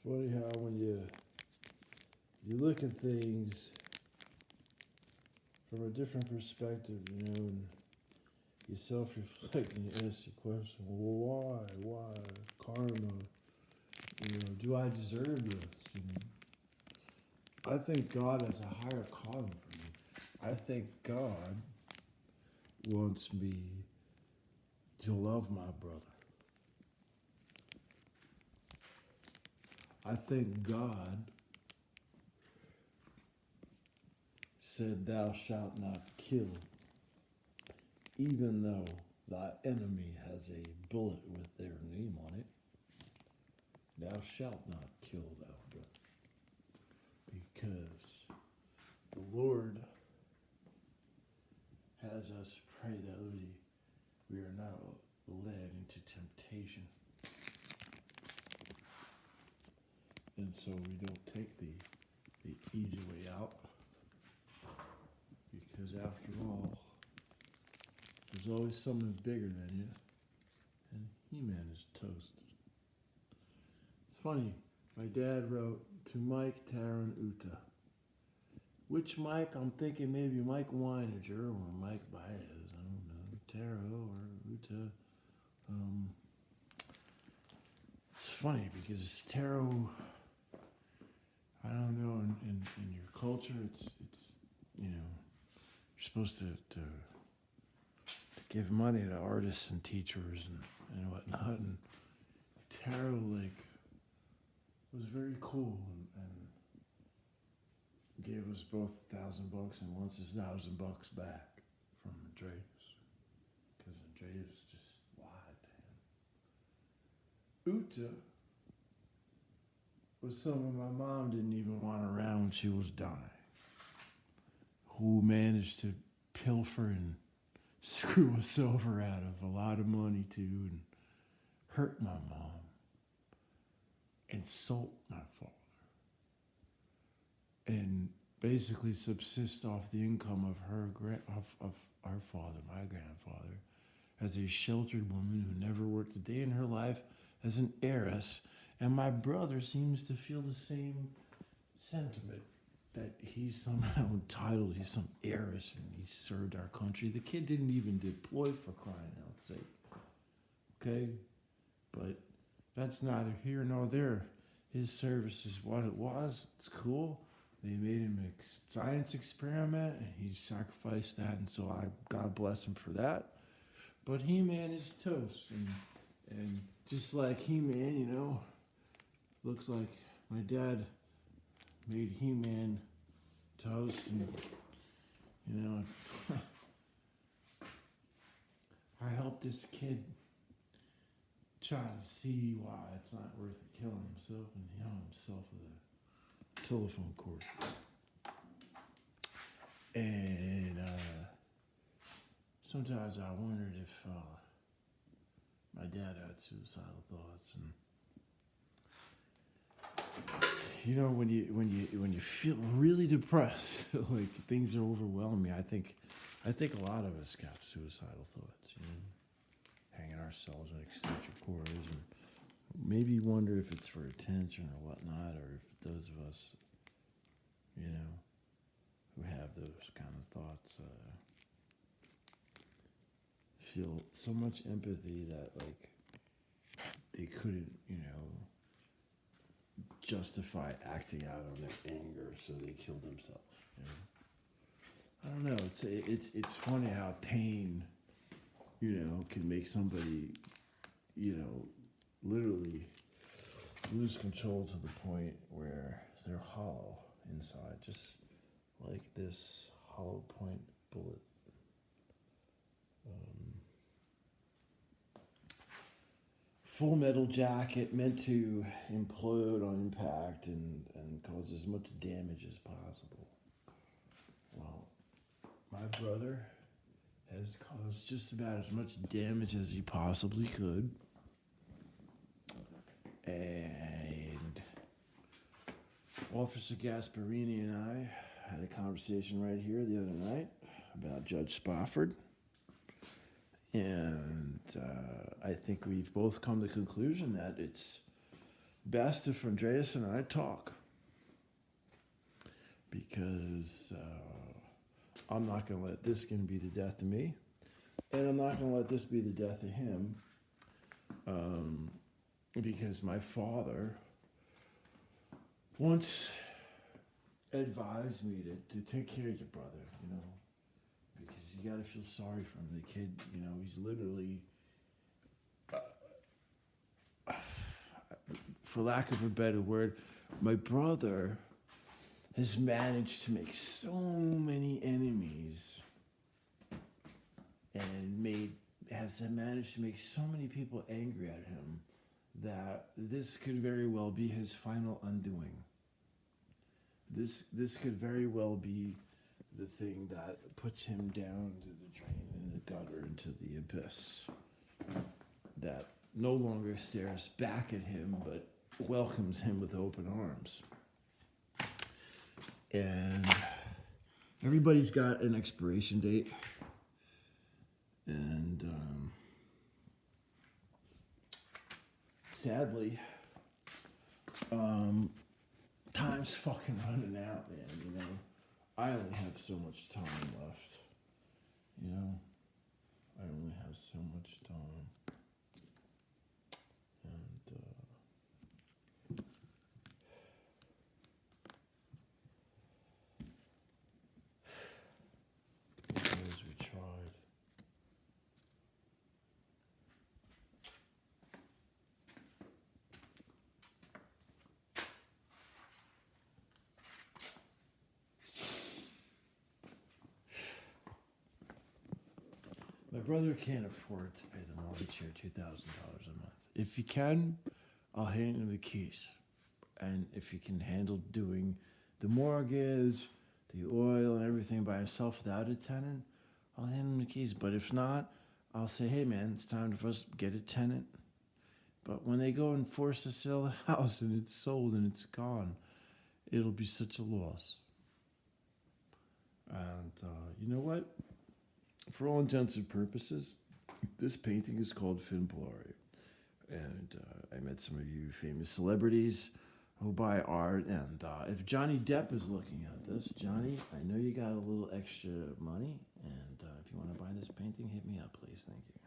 Funny how when you look at things from a different perspective, and you self-reflect and you ask the question, well, why, karma, do I deserve this? I think God has a higher calling for me. I think God wants me to love my brother. I think God said, "Thou shalt not kill," even though thy enemy has a bullet with their name on it. Thou shalt not kill thou brother. Because the Lord has us pray that we are not led into temptation. And so we don't take the easy way out. Because after all, there's always someone bigger than you. And He-Man is toast. It's funny, my dad wrote to Mike, Tara, and Uta. Which Mike? I'm thinking maybe Mike Weininger or Mike Baez. I don't know. Tara or Uta. It's funny because tarot, I don't know, in your culture, it's you're supposed to give money to artists and teachers and whatnot. And tarot, was very cool and gave us both $1,000 and wants his $1,000 back from Andreas. Because Andreas just lied to him. Uta was someone my mom didn't even want around when she was dying. Who managed to pilfer and screw us over out of a lot of money too and hurt my mom. Insult my father. And basically subsist off the income of of our father, my grandfather, as a sheltered woman who never worked a day in her life as an heiress. And my brother seems to feel the same sentiment, that he's somehow entitled, he's some heiress, and he served our country. The kid didn't even deploy, for crying out sake. Okay? But that's neither here nor there. His service is what it was. It's cool. They made him a science experiment, and he sacrificed that, and so God bless him for that. But He-Man is toast, and just like He-Man, looks like my dad made He-Man toast, and I helped this kid try to see why it's not worth it killing himself, and he hung himself with a telephone cord. And sometimes I wondered if my dad had suicidal thoughts, and when you feel really depressed, like things are overwhelming, I think a lot of us got suicidal thoughts, hanging ourselves in extension cords, and maybe wonder if it's for attention or whatnot, or if those of us, who have those kind of thoughts, feel so much empathy that they couldn't, justify acting out on their anger, so they killed themselves. I don't know. It's funny how pain, can make somebody, literally lose control to the point where they're hollow inside, just like this hollow point bullet. Full Metal Jacket, meant to implode on impact and cause as much damage as possible. Well, my brother has caused just about as much damage as he possibly could. And Officer Gasparini and I had a conversation right here the other night about Judge Spofford. And I think we've both come to the conclusion that it's best if Andreas and I talk, because I'm not going to let this going to be the death of me, and I'm not going to let this be the death of him, because my father once advised me to take care of your brother, because you got to feel sorry for him. The kid, he's literally, for lack of a better word, my brother has managed to make so many enemies and has managed to make so many people angry at him that this could very well be his final undoing. This could very well be the thing that puts him down to the drain and the gutter into the abyss. That no longer stares back at him, but welcomes him with open arms. And everybody's got an expiration date. And sadly, time's fucking running out, man, I only have so much time left. I only have so much time. And as we tried. My brother can't afford to pay the mortgage here, $2,000 a month. If you can, I'll hand him the keys. And if you can handle doing the mortgage, the oil, and everything by himself without a tenant, I'll hand him the keys. But if not, I'll say, hey man, it's time for us to get a tenant. But when they go and force to sell the house and it's sold and it's gone, it'll be such a loss. And you know what? For all intents and purposes, this painting is called Finn Polari. And I met some of you famous celebrities who buy art. And if Johnny Depp is looking at this, Johnny, I know you got a little extra money. And if you want to buy this painting, hit me up, please. Thank you.